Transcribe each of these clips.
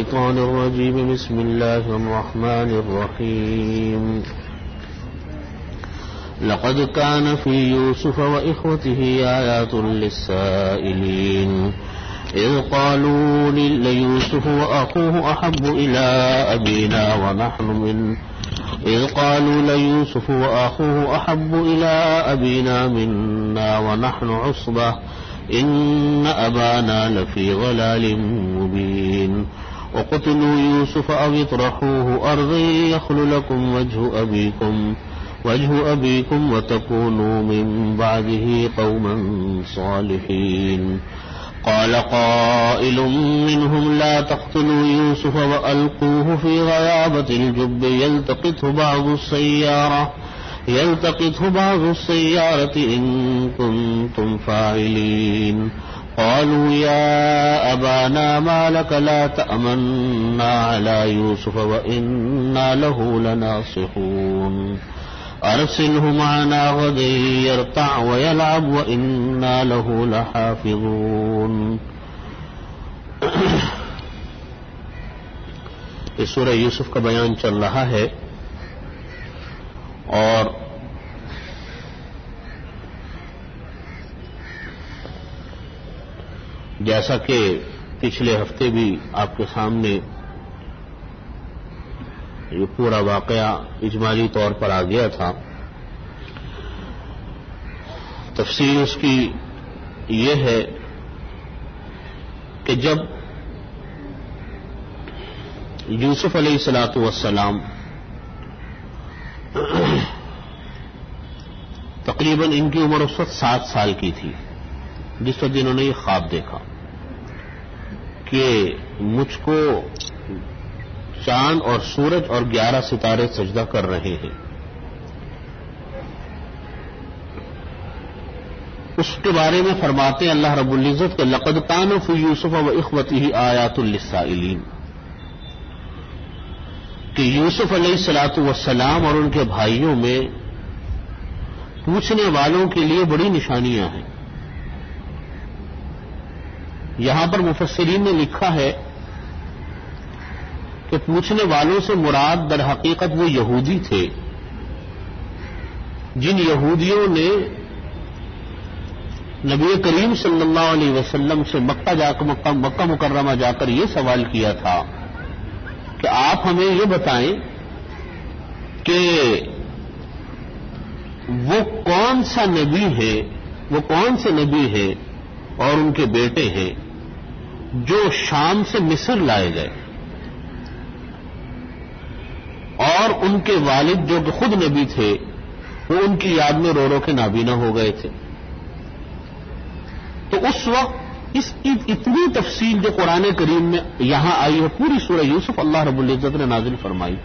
الشيطان الرجيم بسم الله الرحمن الرحيم لقد كان في يوسف وإخوته آيات للسائلين إذ قالوا ليوسف وأخوه أحب إلى أبينا منا ونحن عصبة إن أبانا لفي ضلال مبين وقتلوا يوسف أو اطرحوه أرضا يخل لكم وجه أبيكم وتكونوا من بعده قوما صالحين قال قائل منهم لا تقتلوا يوسف وألقوه في غيابة الجب يلتقطه بعض السيارة إن كنتم فاعلين قالوا يا أبانا ما لك لا تأمنا على يوسف وإنا له لناصحون أرسله معنا غدا يرتع ويلعب وإنا له لحافظون. اس سورہ یوسف کا بیان چل رہا ہے اور جیسا کہ پچھلے ہفتے بھی آپ کے سامنے یہ پورا واقعہ اجمالی طور پر آ گیا تھا، تفصیل اس کی یہ ہے کہ جب یوسف علیہ الصلوۃ والسلام تقریباً ان کی عمر اس وقت 7 سال کی تھی جس وقت انہوں نے یہ خواب دیکھا کہ مجھ کو چاند اور سورج اور 11 ستارے سجدہ کر رہے ہیں. اس کے بارے میں فرماتے ہیں اللہ رب العزت کہ لقد کان فی یوسف و اخوتہ آیات للسائلین، کہ یوسف علیہ الصلوۃ والسلام اور ان کے بھائیوں میں پوچھنے والوں کے لیے بڑی نشانیاں ہیں. یہاں پر مفسرین نے لکھا ہے کہ پوچھنے والوں سے مراد در حقیقت وہ یہودی تھے جن یہودیوں نے نبی کریم صلی اللہ علیہ وسلم سے مکہ مکرمہ جا کر یہ سوال کیا تھا کہ آپ ہمیں یہ بتائیں کہ وہ کون سے نبی ہے اور ان کے بیٹے ہیں جو شام سے مصر لائے گئے اور ان کے والد جو کہ خود نبی تھے وہ ان کی یاد میں رو رو کے نابینا ہو گئے تھے. تو اس وقت اس کی اتنی تفصیل جو قرآن کریم میں یہاں آئی ہے، پوری سورہ یوسف اللہ رب العزت نے نازل فرمائی،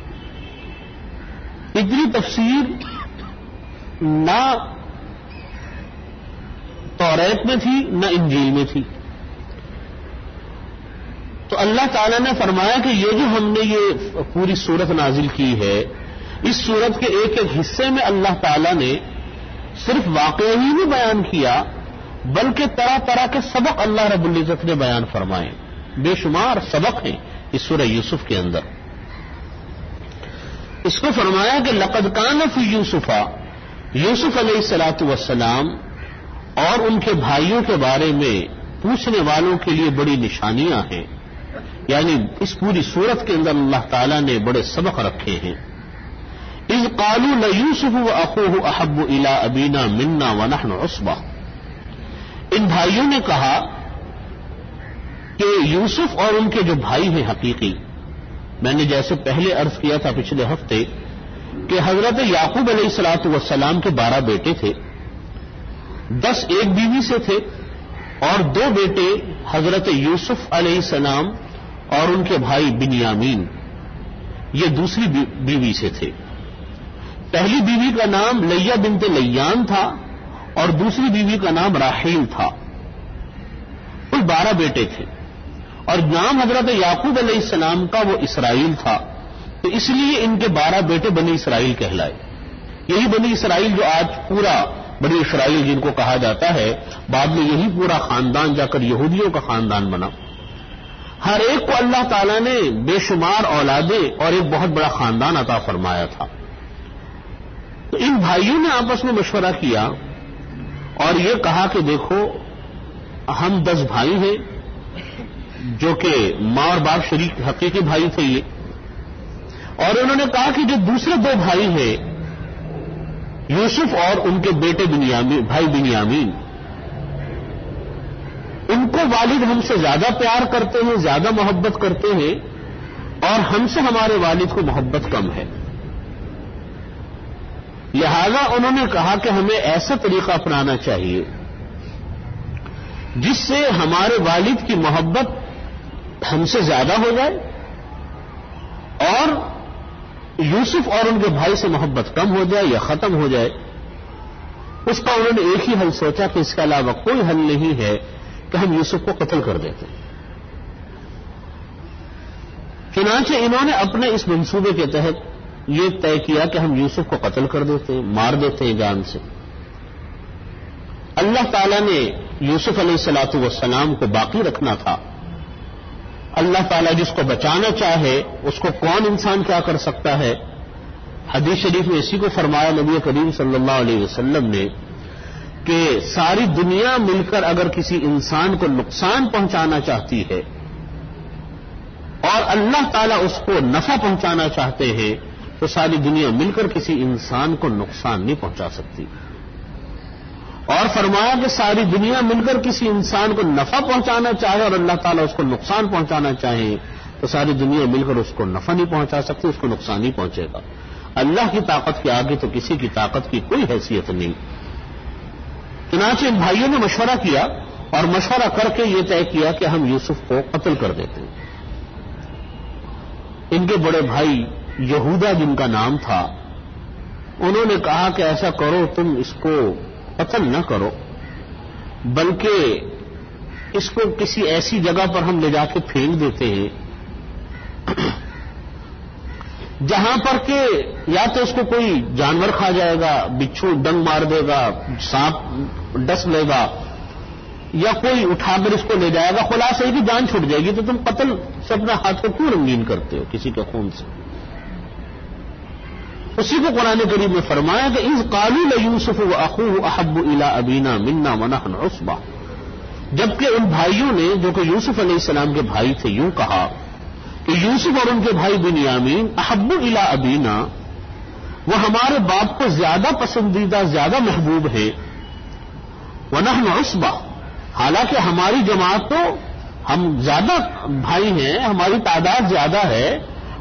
اتنی تفصیل نہ توریت میں تھی نہ انجیل میں تھی. تو اللہ تعالیٰ نے فرمایا کہ یہ جو ہم نے یہ پوری سورت نازل کی ہے، اس سورت کے ایک ایک حصے میں اللہ تعالیٰ نے صرف واقعہ ہی نہیں بیان کیا بلکہ طرح طرح کے سبق اللہ رب العزت نے بیان فرمائے. بے شمار سبق ہیں اس سورہ یوسف کے اندر. اس کو فرمایا کہ لقد کان فی یوسف علیہ الصلوۃ والسلام اور ان کے بھائیوں کے بارے میں پوچھنے والوں کے لیے بڑی نشانیاں ہیں، یعنی اس پوری سورت کے اندر اللہ تعالیٰ نے بڑے سبق رکھے ہیں. اذ قالوا لیوسف واخوہ احب الی ابینا منا ونحن عصبہ، ان بھائیوں نے کہا کہ یوسف اور ان کے جو بھائی ہیں حقیقی، میں نے جیسے پہلے عرض کیا تھا پچھلے ہفتے کہ حضرت یعقوب علیہ الصلوۃ والسلام کے 12 بیٹے تھے، 10 ایک بیوی سے تھے اور 2 بیٹے حضرت یوسف علیہ السلام اور ان کے بھائی بنیامین یہ دوسری بیوی سے تھے. پہلی بیوی کا نام لیہ بنت لیان تھا اور دوسری بیوی کا نام راحیل تھا. کل 12 بیٹے تھے اور نام حضرت یعقوب علیہ السلام کا وہ اسرائیل تھا، تو اس لیے ان کے 12 بیٹے بنی اسرائیل کہلائے. یہی بنی اسرائیل جو آج پورا بنی اسرائیل جن کو کہا جاتا ہے، بعد میں یہی پورا خاندان جا کر یہودیوں کا خاندان بنا. ہر ایک کو اللہ تعالیٰ نے بے شمار اولادیں اور ایک بہت بڑا خاندان عطا فرمایا تھا. تو ان بھائیوں نے آپس میں مشورہ کیا اور یہ کہا کہ دیکھو ہم 10 بھائی ہیں جو کہ ماں اور باپ شریک حقیقی بھائی تھے یہ, اور انہوں نے کہا کہ جو دوسرے 2 بھائی ہیں یوسف اور ان کے بیٹے بھائی بنیامین, ان کو والد ہم سے زیادہ پیار کرتے ہیں, زیادہ محبت کرتے ہیں, اور ہم سے ہمارے والد کو محبت کم ہے. لہذا انہوں نے کہا کہ ہمیں ایسا طریقہ اپنانا چاہیے جس سے ہمارے والد کی محبت ہم سے زیادہ ہو جائے اور یوسف اور ان کے بھائی سے محبت کم ہو جائے یا ختم ہو جائے. اس کا انہوں نے ایک ہی حل سوچا کہ اس کے علاوہ کوئی حل نہیں ہے کہ ہم یوسف کو قتل کر دیتے ہیں. چنانچہ انہوں نے اپنے اس منصوبے کے تحت یہ طے کیا کہ ہم یوسف کو قتل کر دیتے ہیں, مار دیتے ہیں جان سے. اللہ تعالیٰ نے یوسف علیہ الصلوۃ والسلام کو باقی رکھنا تھا. اللہ تعالیٰ جس کو بچانا چاہے اس کو کون انسان کیا کر سکتا ہے. حدیث شریف میں اسی کو فرمایا نبی کریم صلی اللہ علیہ وسلم نے کہ ساری دنیا مل کر اگر کسی انسان کو نقصان پہنچانا چاہتی ہے اور اللہ تعالیٰ اس کو نفع پہنچانا چاہتے ہیں تو ساری دنیا مل کر کسی انسان کو نقصان نہیں پہنچا سکتی. اور فرمایا کہ ساری دنیا مل کر کسی انسان کو نفع پہنچانا چاہے اور اللہ تعالیٰ اس کو نقصان پہنچانا چاہے تو ساری دنیا مل کر اس کو نفع نہیں پہنچا سکتی, اس کو نقصان نہیں پہنچے گا. اللہ کی طاقت کے آگے تو کسی کی طاقت کی کوئی حیثیت نہیں. چنانچہ ان بھائیوں نے مشورہ کیا اور مشورہ کر کے یہ طے کیا کہ ہم یوسف کو قتل کر دیتے ہیں. ان کے بڑے بھائی یہودا جن کا نام تھا, انہوں نے کہا کہ ایسا کرو تم اس کو قتل نہ کرو بلکہ اس کو کسی ایسی جگہ پر ہم لے جا کے پھینک دیتے ہیں جہاں پر کہ یا تو اس کو کوئی جانور کھا جائے گا, بچھو ڈنگ مار دے گا, سانپ ڈس لے گا, یا کوئی اٹھا کر اس کو لے جائے گا, خلاصہ یہ کہ جان چھوٹ جائے گی. تو تم قتل سے اپنے ہاتھ کو کیوں رنگین کرتے ہو کسی کے خون سے؟ اسی کو قرآن کریم میں فرمایا کہ اذ قالوا لیوسف واخوہ احب الی ابینا منا ونحن عصبہ, جبکہ ان بھائیوں نے جو کہ یوسف علیہ السلام کے بھائی تھے یوں کہا کہ یوسف اور ان کے بھائی بنیامین احب الی ابینا, وہ ہمارے باپ کو زیادہ پسندیدہ زیادہ محبوب ہے, ونحن عصبہ, حالانکہ ہماری جماعت تو ہم زیادہ بھائی ہیں, ہماری تعداد زیادہ ہے,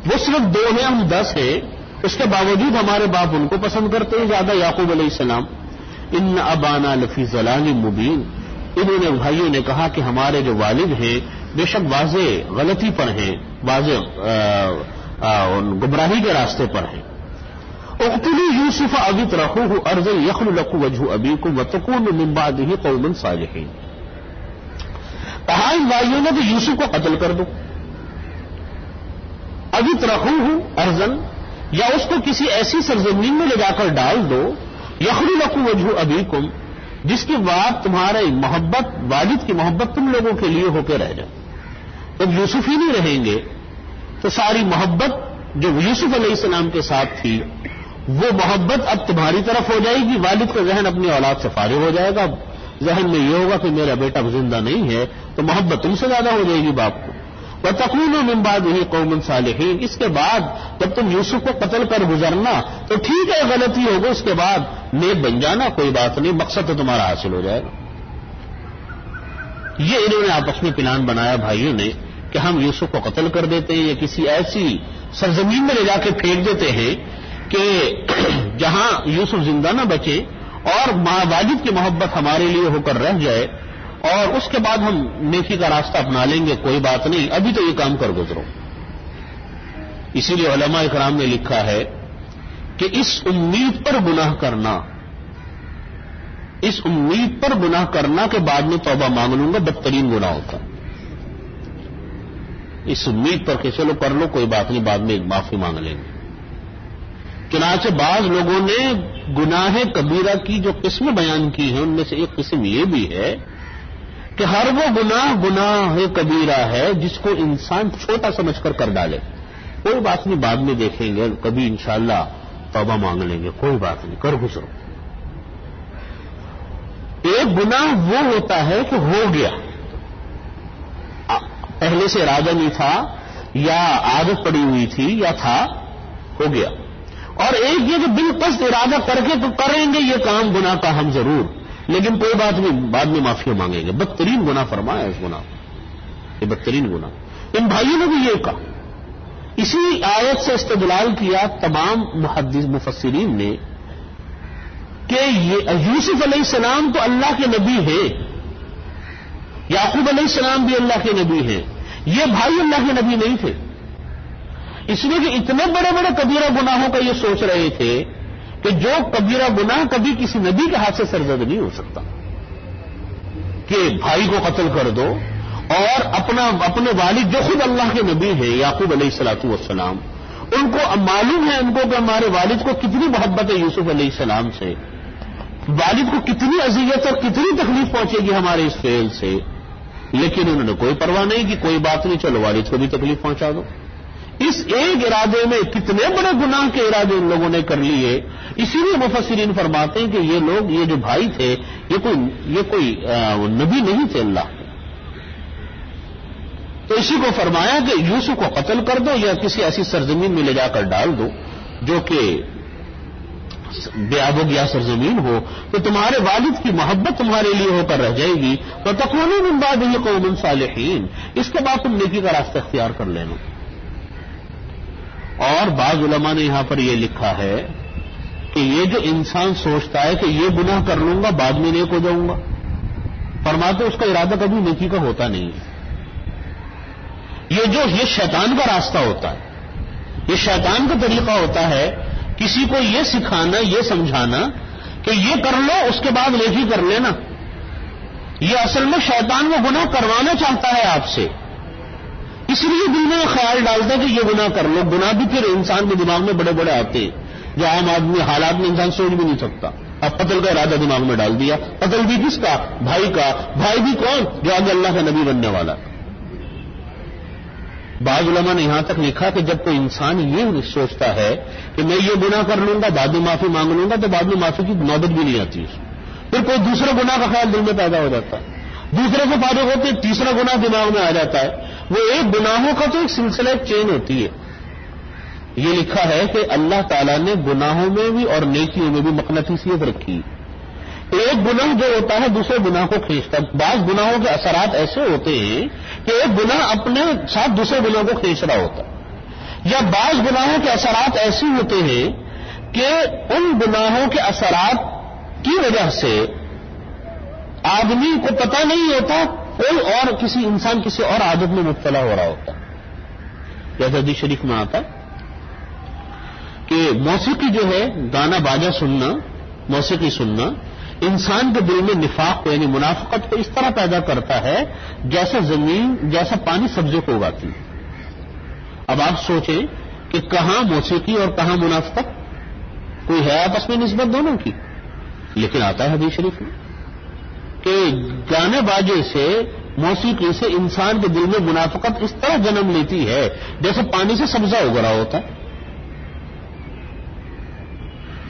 وہ صرف 2 ہیں, ہم 10 ہیں, اس کے باوجود ہمارے باپ ان کو پسند کرتے ہیں زیادہ, یعقوب علیہ السلام. ان ابانا لفی ضلال مبین, انہوں نے بھائیوں نے کہا کہ ہمارے جو والد ہیں بے شک واضح غلطی پر ہیں, واضح گمراہی کے راستے پر ہیں. اقتلوا یوسف او اطرحوه ارضا یخل لکم وجہ ابیکم وتکونوا من بعدہ قوما صالحین. کہا ان بھائیوں نے کہ یوسف کو قتل کر دو, او اطرحوه ارضا, یا اس کو کسی ایسی سرزمین میں لے جا کر ڈال دو, یخل لکم وجہ ابیکم, جس کے بعد تمہارا محبت والد کی محبت تم لوگوں کے لیے ہو کے رہ جائے. جب یوسف ہی نہیں رہیں گے تو ساری محبت جو یوسف علیہ السلام کے ساتھ تھی وہ محبت اب تمہاری طرف ہو جائے گی. والد کا ذہن اپنی اولاد سے فارغ ہو جائے گا, ذہن میں یہ ہوگا کہ میرا بیٹا زندہ نہیں ہے, تو محبت تم سے زیادہ ہو جائے گی باپ کو. وَتَكُونُوا مِن بَعْدِهِ قَوْمًا صَالِحِينَ, اس کے بعد جب تم یوسف کو قتل کر گزرنا تو ٹھیک ہے غلطی ہوگی, اس کے بعد نیک بن جانا, کوئی بات نہیں, مقصد تو تمہارا حاصل ہو جائے گا. یہ انہوں نے آپس میں پلان بنایا بھائیوں نے کہ ہم یوسف کو قتل کر دیتے ہیں یا کسی ایسی سرزمین میں لے جا کے پھینک دیتے ہیں کہ جہاں یوسف زندہ نہ بچے اور ماں والد کی محبت ہمارے لیے ہو کر رہ جائے, اور اس کے بعد ہم نیکی کا راستہ اپنا لیں گے, کوئی بات نہیں, ابھی تو یہ کام کر گزرو. اسی لیے علماء اکرام نے لکھا ہے کہ اس امید پر گناہ کرنا, اس امید پر گناہ کرنا کہ بعد میں توبہ مانگ لوں گا, بدترین گناہ ہوتا. اس امید پر کہ چلو کر لو کوئی بات نہیں, بعد میں معافی مانگ لیں گے. چنانچہ بعض لوگوں نے گناہ کبیرہ کی جو قسمیں بیان کی ہیں ان میں سے ایک قسم یہ بھی ہے کہ ہر وہ گناہ کبیرہ ہے جس کو انسان چھوٹا سمجھ کر ڈالے. کوئی بات نہیں، بعد میں دیکھیں گے، کبھی انشاءاللہ توبہ مانگ لیں گے، کوئی بات نہیں، کر گزرو. ایک گناہ وہ ہوتا ہے کہ ہو گیا، پہلے سے ارادہ نہیں تھا یا عادت پڑی ہوئی تھی یا تھا، ہو گیا. اور ایک یہ کہ بالقصد ارادہ کر کے تو کریں گے یہ کام گناہ کا ہم ضرور، لیکن کوئی بات نہیں، بعد میں معافی مانگیں گے. بدترین گناہ فرمایا اس گناہ، یہ بدترین گناہ. ان بھائیوں نے بھی یہ کہا، اسی آیت سے استدلال کیا تمام محدث مفسرین نے کہ یوسف علیہ السلام تو اللہ کے نبی ہیں، یعقوب علیہ السلام بھی اللہ کے نبی ہیں، یہ بھائی اللہ کے نبی نہیں تھے. اس لیے کہ اتنے بڑے بڑے کبیرہ گناہوں کا یہ سوچ رہے تھے کہ جو کبیرہ گناہ کبھی کسی نبی کے ہاتھ سے سرزد نہیں ہو سکتا، کہ بھائی کو قتل کر دو. اور اپنے والد جو خود اللہ کے نبی ہیں یعقوب علیہ الصلوۃ والسلام، ان کو معلوم ہے ان کو کہ ہمارے والد کو کتنی محبت ہے یوسف علیہ السلام سے، والد کو کتنی اذیت اور کتنی تکلیف پہنچے گی ہمارے اس فعل سے، لیکن انہوں نے کوئی پرواہ نہیں کی، کوئی بات نہیں، چلو والد کو بھی تکلیف پہنچا دو. اس ایک ارادے میں کتنے بڑے گناہ کے ارادے ان لوگوں نے کر لیے. اسی لیے مفسرین فرماتے ہیں کہ یہ لوگ، یہ جو بھائی تھے، یہ کوئی نبی نہیں تھے اللہ. تو اسی کو فرمایا کہ یوسف کو قتل کر دو یا کسی ایسی سرزمین میں لے جا کر ڈال دو جو کہ بے آب و گیا سرزمین ہو، تو تمہارے والد کی محبت تمہارے لیے ہو کر رہ جائے گی. وَتَكُونُوا مِن بَعْدِهِ قَوْمًا صَالِحِينَ، اس کے بعد تم نیکی کا راستہ اختیار کر لینا. اور بعض علماء نے یہاں پر یہ لکھا ہے کہ یہ جو انسان سوچتا ہے کہ یہ گناہ کر لوں گا بعد میں نیک ہو جاؤں گا، فرماتے اس کا ارادہ کبھی نیکی کا ہوتا نہیں ہے. یہ شیطان کا راستہ ہوتا ہے، یہ شیطان کا طریقہ ہوتا ہے کسی کو یہ سکھانا، یہ سمجھانا کہ یہ کر لو اس کے بعد نیکی کر لینا. یہ اصل میں شیطان وہ گناہ کروانا چاہتا ہے آپ سے، اس لیے دل میں خیال ڈالتا ہے کہ یہ گناہ کر لو. گناہ بھی پھر انسان کے دماغ میں بڑے بڑے آتے ہیں جو عام آدمی حالات میں انسان سوچ بھی نہیں سکتا. اب قتل کا ارادہ دماغ میں ڈال دیا، قتل بھی کس کا؟ بھائی کا. بھائی بھی کون؟ جو آگے اللہ کا نبی بننے والا. بعض علماء نے یہاں تک لکھا کہ جب کوئی انسان یہ سوچتا ہے کہ میں یہ گناہ کر لوں گا بعد میں معافی مانگ لوں گا، تو بعد میں معافی کی نوبت بھی نہیں آتی. پھر کوئی دوسرے گناہ کا خیال دل میں پیدا ہو جاتا ہے، دوسرے سے فارغ ہوتے تیسرا گناہ دماغ میں آ جاتا ہے. وہ ایک گناہوں کا تو ایک سلسلہ چین ہوتی ہے. یہ لکھا ہے کہ اللہ تعالیٰ نے گناہوں میں بھی اور نیکیوں میں بھی مقناطیسیت رکھی. ایک گناہ جو ہوتا ہے دوسرے گناہ کو کھینچتا ہے. بعض گناہوں کے اثرات ایسے ہوتے ہیں کہ ایک گناہ اپنے ساتھ دوسرے گناہ کو کھینچ رہا ہوتا ہے، یا بعض گناہوں کے اثرات ایسے ہوتے ہیں کہ ان گناہوں کے اثرات کی وجہ سے آدمی کو پتہ نہیں ہوتا، کوئی اور کسی انسان کسی اور عادت میں مبتلا ہو رہا ہوتا ہے. جیسے حدیث شریف میں آتا ہے کہ موسیقی جو ہے، گانا باجا سننا، موسیقی سننا انسان کے دل میں نفاق کو یعنی منافقت کو اس طرح پیدا کرتا ہے جیسا پانی سبزیوں کو اگاتی ہے. اب آپ سوچیں کہ کہاں موسیقی اور کہاں منافقت، کوئی ہے آپس میں نسبت دونوں کی؟ لیکن آتا ہے حدیث شریف میں کہ گانے باجے سے، موسیقی سے انسان کے دل میں منافقت اس طرح جنم لیتی ہے جیسے پانی سے سبزہ اگ رہا ہوتا ہے.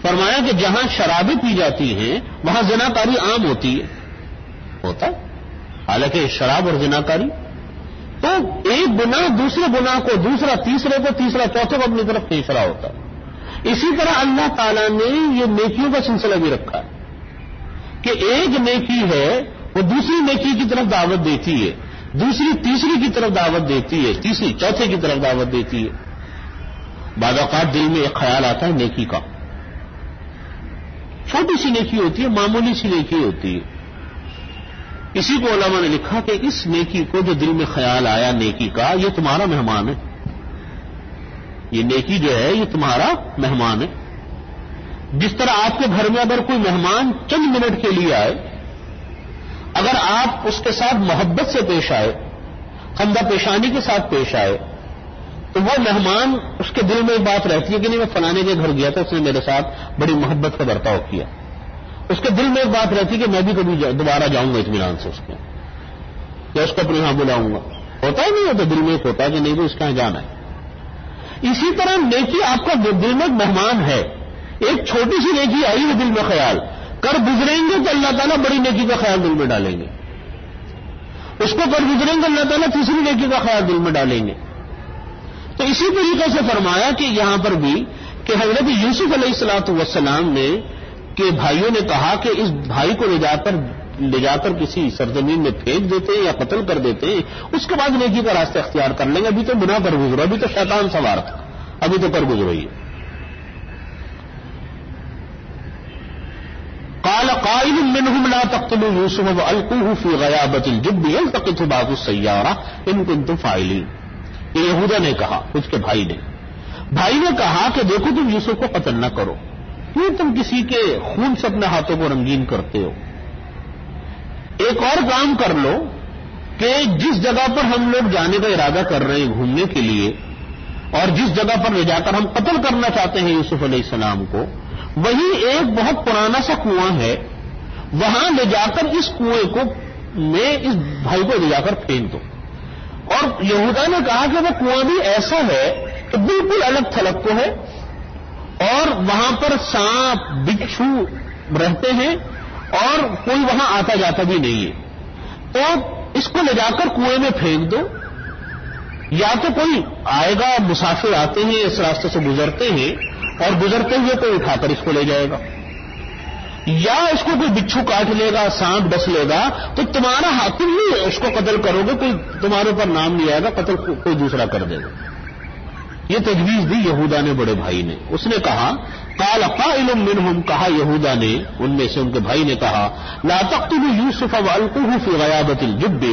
فرمایا کہ جہاں شرابیں پی جاتی ہیں وہاں زناکاری عام ہوتی ہے، ہوتا ہے. حالانکہ شراب اور زناکاری تو ایک گناہ دوسرے گناہ کو، دوسرا تیسرے کو، تیسرا چوتھے کو اپنی طرف کھینچ رہا ہوتا ہے. اسی طرح اللہ تعالیٰ نے یہ نیکیوں کا سلسلہ بھی رکھا ہے کہ ایک نیکی ہے وہ دوسری نیکی کی طرف دعوت دیتی ہے، دوسری تیسری کی طرف دعوت دیتی ہے، تیسری چوتھے کی طرف دعوت دیتی ہے. بعض اوقات دل میں ایک خیال آتا ہے نیکی کا، چھوٹی سی نیکی ہوتی ہے، معمولی سی نیکی ہوتی ہے. اسی کو علماء نے لکھا کہ اس نیکی کو جو دل میں خیال آیا نیکی کا، یہ تمہارا مہمان ہے. یہ نیکی جو ہے یہ تمہارا مہمان ہے. جس طرح آپ کے گھر میں اگر کوئی مہمان چند منٹ کے لیے آئے، اگر آپ اس کے ساتھ محبت سے پیش آئے، خندہ پیشانی کے ساتھ پیش آئے، تو وہ مہمان اس کے دل میں ایک بات رہتی ہے کہ نہیں میں فلانے کے گھر گیا تھا، اس نے میرے ساتھ بڑی محبت کا برتاؤ کیا. اس کے دل میں ایک بات رہتی ہے کہ میں بھی کبھی دوبارہ جاؤں گا اطمینان سے اس کے. یا اس کو اپنے یہاں بلاؤں گا؟ ہوتا ہی نہیں ہوتا، دل میں ایک ہوتا ہے کہ نہیں تو اس کے یہاں جانا ہے۔ اسی طرح نیکی آپ کا دل میں مہمان ہے، ایک چھوٹی سی نیکی آئی ہے دل میں خیال کر گزریں گے تو اللہ تعالیٰ بڑی نیکی کا خیال دل میں ڈالیں گے، اس کو کر گزریں گے اللہ تعالیٰ تیسری نیکی کا خیال دل میں ڈالیں گے۔ تو اسی طریقے سے فرمایا کہ یہاں پر بھی کہ حضرت یوسف علیہ الصلوۃ والسلام نے کہ بھائیوں نے کہا کہ اس بھائی کو لے جا کر کسی سرزمین میں پھینک دیتے ہیں یا قتل کر دیتے ہیں، اس کے بعد نیکی کا راستہ اختیار کر لیں گے، ابھی تو گناہ پر گزرو، ابھی تو شیطان سوار تھا، ابھی تو پر گزرو ہی۔ قال قائل منهم لا تقتلوا يوسف والقوه في غيابة الجب يلتقطه بعض السيارة ان كنتم فاعلين۔ یہ یہودا نے کہا، اس کے بھائی نے کہا کہ دیکھو تم یوسف کو قتل نہ کرو، کیوں تم کسی کے خون سے اپنے ہاتھوں کو رنگین کرتے ہو؟ ایک اور کام کر لو کہ جس جگہ پر ہم لوگ جانے کا ارادہ کر رہے ہیں گھومنے کے لیے، اور جس جگہ پر لے جا کر ہم قتل کرنا چاہتے ہیں یوسف علیہ السلام کو، وہی ایک بہت پرانا سا کنواں ہے، وہاں لے جا کر اس کنویں کو میں اس بھائی کو لے جا کر پھینک دو۔ اور یہودا نے کہا کہ وہ کنواں بھی ایسا ہے کہ بالکل الگ تھلگ کو ہے، اور وہاں پر سانپ بچھو رہتے ہیں اور کوئی وہاں آتا جاتا بھی نہیں ہے، تو اس کو لے جا کر کنویں میں پھینک دو، یا تو کوئی آئے گا، مسافر آتے ہیں اس راستے سے گزرتے ہیں اور گزرتے ہوئے کوئی اٹھا کر اس کو لے جائے گا، یا اس کو کوئی بچھو کاٹ لے گا، سانپ ڈس لے گا، تو تمہارا ہاتھ تم ہی اس کو قتل کرو گے، کوئی تمہارے اوپر نام نہیں آئے گا، قتل کوئی دوسرا کر دے گا۔ یہ تجویز دی یہودا نے بڑے بھائی نے۔ اس نے کہا قال قائل منهم، کہا یہودا نے ان میں سے ان کے بھائی نے کہا لا تقتلوا یوسف والقوه في غیابة الجب،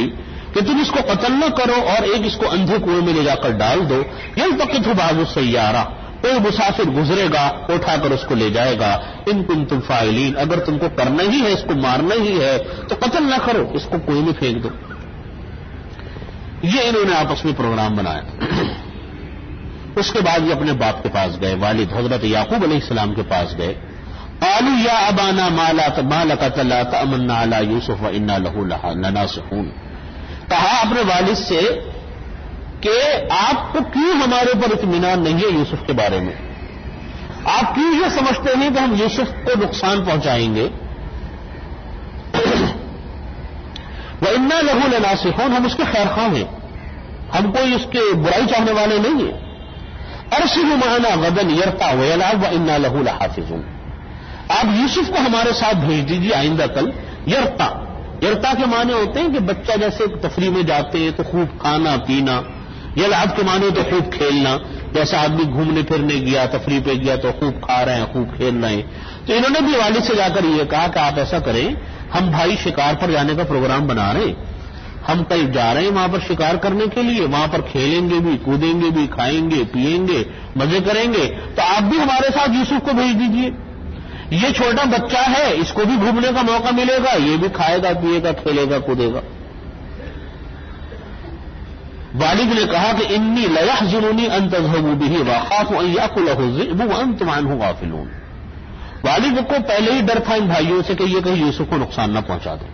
کہ تم اس کو قتل نہ کرو اور ایک اس کو اندھے کنویں میں لے جا کر ڈال دو، یلتقطه بعض السیارہ، کوئی مسافر گزرے گا اٹھا کر اس کو لے جائے گا، ان کنتم فاعلین، اگر تم کو کرنا ہی ہے، اس کو مارنا ہی ہے تو قتل نہ کرو، اس کو کنویں میں پھینک دو۔ یہ انہوں نے آپس میں پروگرام بنایا۔ اس کے بعد یہ اپنے باپ کے پاس گئے، والد حضرت یعقوب علیہ السلام کے پاس گئے۔ قالوا یا ابانا ما لك لا تأمنا على یوسف وانا له لناصحون، کہا اپنے والد سے کہ آپ کو کیوں ہمارے اوپر اطمینان نہیں ہے یوسف کے بارے میں، آپ کیوں یہ سمجھتے ہیں کہ ہم یوسف کو نقصان پہنچائیں گے؟ وَإِنَّا لَهُ لَنَاصِحُونَ، ہم اس کے خیر خواہ ہیں، ہم کوئی اس کے برائی چاہنے والے نہیں ہیں۔ أَرْسِلْهُ مَعَنَا غَدًا يَرْتَعْ وَيَلْعَبْ وَإِنَّا لَهُ لَحَافِظُونَ، آپ یوسف کو ہمارے ساتھ بھیج دیجیے آئندہ کل۔ یرتا کے معنی ہوتے ہیں کہ بچہ جیسے تفریح میں جاتے ہیں تو خوب کھانا پینا، یلعب کے معنی تو خوب کھیلنا، جیسا آدمی گھومنے پھرنے گیا، تفریح پہ گیا تو خوب کھا رہے ہیں، خوب کھیل رہے ہیں۔ تو انہوں نے بھی والد سے جا کر یہ کہا کہ آپ ایسا کریں، ہم بھائی شکار پر جانے کا پروگرام بنا رہے ہیں، ہم کہیں جا رہے ہیں وہاں پر شکار کرنے کے لیے، وہاں پر کھیلیں گے بھی، کودیں گے بھی، کھائیں گے پیئیں گے، مزے کریں گے، تو آپ بھی ہمارے ساتھ یوسف کو بھیج دیجیے، یہ چھوٹا بچہ ہے، اس کو بھی گھومنے کا موقع ملے گا، یہ بھی کھائے گا پیے گا کھیلے گا کودے گا۔ والد نے کہا کہ انی لیحزننی ان تذهبوا به واخاف ان یاکلہ الذئب وانتم عنہ غافلون، والد کو پہلے ہی ڈر تھا ان بھائیوں سے کہ یہ کہیں یوسف کو نقصان نہ پہنچا دیں۔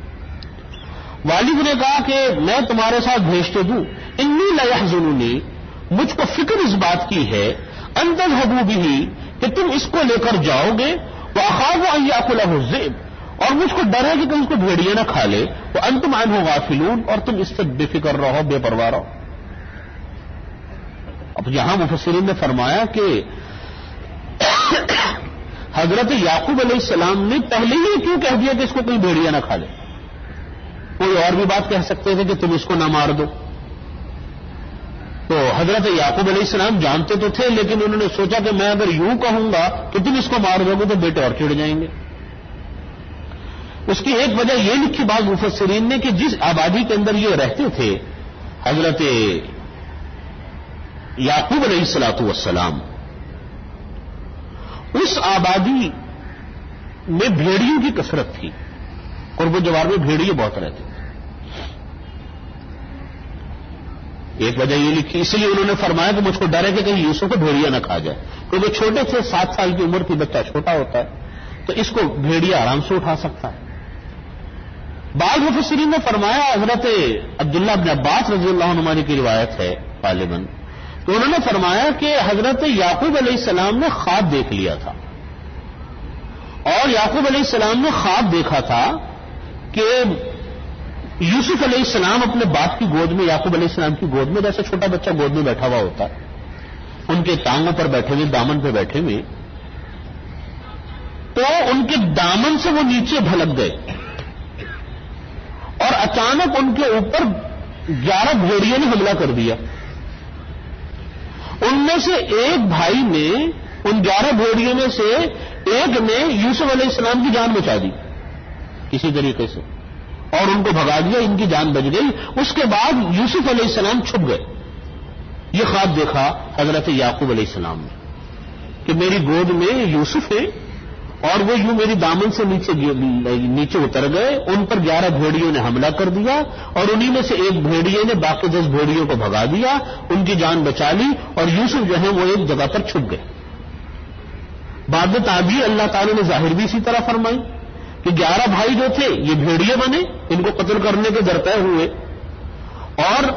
والد نے کہا کہ میں تمہارے ساتھ بھیجتے دوں، انی لیحزننی، مجھ کو فکر اس بات کی ہے، ان تذهبوا به، کہ تم اس کو لے کر جاؤ گے، واخاف ان یاکلہ الذئب، اور مجھ کو ڈر ہے کہ تم اس کو بھیڑیا نہ کھا لے، وانتم عنہ غافلون، اور تم اس سے بے فکر رہو، بے پرواہ رہو۔ اب یہاں مفسرین نے فرمایا کہ حضرت یعقوب علیہ السلام نے پہلے ہی کیوں کہہ دیا کہ اس کو کوئی بھیڑیا نہ کھا لے؟ کوئی اور بھی بات کہہ سکتے تھے کہ تم اس کو نہ مار دو۔ تو حضرت یعقوب علیہ السلام جانتے تو تھے، لیکن انہوں نے سوچا کہ میں اگر یوں کہوں گا کہ تم اس کو مار دو گے تو بیٹے اور چڑھ جائیں گے۔ اس کی ایک وجہ یہ لکھی بعض مفسرین نے کہ جس آبادی کے اندر یہ رہتے تھے حضرت یعقوب علیہ الصلوۃ والسلام، اس آبادی میں بھیڑیوں کی کثرت تھی، قرب و جوار میں بھیڑیے بہت رہتے تھے۔ ایک وجہ یہ لکھی، اس لیے انہوں نے فرمایا کہ مجھ کو ڈر ہے کہ کہیں یوسف کو بھیڑیا نہ کھا جائے، کیونکہ چھوٹے سے 7 سال کی عمر کی بچہ چھوٹا ہوتا ہے تو اس کو بھیڑیا آرام سے اٹھا سکتا ہے۔ بعض مفسرین نے فرمایا، حضرت عبداللہ بن عباس رضی اللہ عنہما کی روایت ہے غالباً، تو انہوں نے فرمایا کہ حضرت یعقوب علیہ السلام نے خواب دیکھ لیا تھا، اور یعقوب علیہ السلام نے خواب دیکھا تھا کہ یوسف علیہ السلام اپنے باپ کی گود میں، یعقوب علیہ السلام کی گود میں، جیسے چھوٹا بچہ گود میں بیٹھا ہوا ہوتا ہے، ان کے ٹانگوں پر بیٹھے ہوئے، دامن پہ بیٹھے ہوئے، تو ان کے دامن سے وہ نیچے بھلک گئے اور اچانک ان کے اوپر 11 بھیڑیوں نے حملہ کر دیا۔ ان میں سے ایک بھائی نے، ان 11 بھیڑیوں میں سے ایک نے یوسف علیہ السلام کی جان بچا دی کسی طریقے سے، اور ان کو بھگا دیا، ان کی جان بچ گئی۔ اس کے بعد یوسف علیہ السلام چھپ گئے۔ یہ خواب دیکھا حضرت یعقوب علیہ السلام نے کہ میری گود میں یوسف ہے اور وہ یوں میری دامن سے نیچے اتر گئے، ان پر 11 بھیڑیوں نے حملہ کر دیا، اور انہی میں سے ایک بھیڑیے نے باقی 10 بھیڑیوں کو بھگا دیا، ان کی جان بچا لی، اور یوسف جو ہے وہ ایک جگہ پر چھپ گئے۔ بعد میں تعبیر اللہ تعالی نے ظاہر بھی اسی طرح فرمائی کہ 11 بھائی جو تھے یہ بھیڑیے بنے، ان کو قتل کرنے کے درپے ہوئے، اور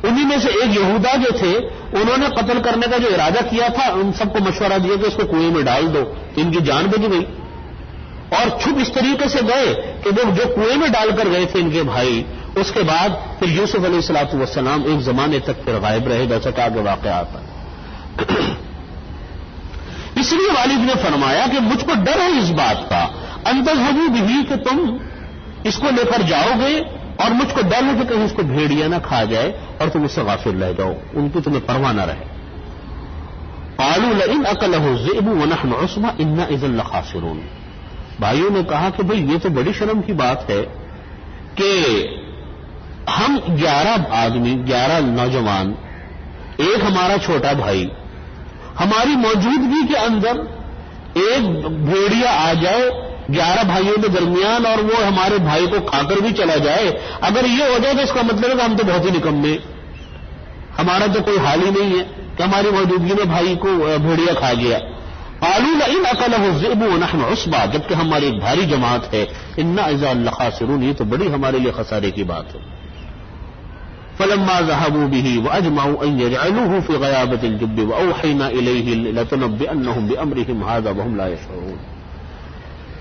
انہی میں سے ایک یہودا جو تھے انہوں نے قتل کرنے کا جو ارادہ کیا تھا، ان سب کو مشورہ دیا کہ اس کو کنویں میں ڈال دو، ان کی جان بچ گئی، اور چھپ اس طریقے سے گئے کہ وہ جو کنویں میں ڈال کر گئے تھے ان کے بھائی، اس کے بعد پھر یوسف علیہ الصلوۃ والسلام ایک زمانے تک پھر غائب رہے، جیسا کہ آگے واقعات ہیں۔ اس لیے والد نے فرمایا کہ مجھ کو ڈر ہے اس بات کا، انتظروا بھی، کہ تم اس کو لے کر جاؤ گے، اور مجھ کو ڈر ہے کہ کہیں اس کو بھیڑیا نہ کھا جائے اور تم اس سے غافل رہ جاؤ، ان کی تمہیں پرواہ نہ رہے۔ قالوا لئن اکلہ الذئب ونحن عصبہ انا اذا لخاسرون۔ بھائیوں نے کہا کہ بھئی یہ تو بڑی شرم کی بات ہے کہ ہم 11 آدمی، 11 نوجوان، ایک ہمارا چھوٹا بھائی، ہماری موجودگی کے اندر ایک بھیڑیا آ جائے 11 بھائیوں کے درمیان اور وہ ہمارے بھائی کو کھا کر بھی چلا جائے، اگر یہ ہو جائے تو اس کا مطلب ہے کہ ہم تو بہت ہی نکمے، ہمارا تو کوئی حال ہی نہیں ہے کہ ہماری موجودگی میں بھائی کو بھیڑیا کھا گیا۔ قالوا لئن اکلہ الذئب ونحن عصبہ، جبکہ ہماری ایک بھاری جماعت ہے، انا اذا لخاسرون، یہ تو بڑی ہمارے لیے خسارے کی بات ہے۔ فلما ذهبوا به واجمعوا ان يجعلوه في غيابة الجب واوحينا اليه لتنبئنهم بامرهم هذا وهم لا يشعرون۔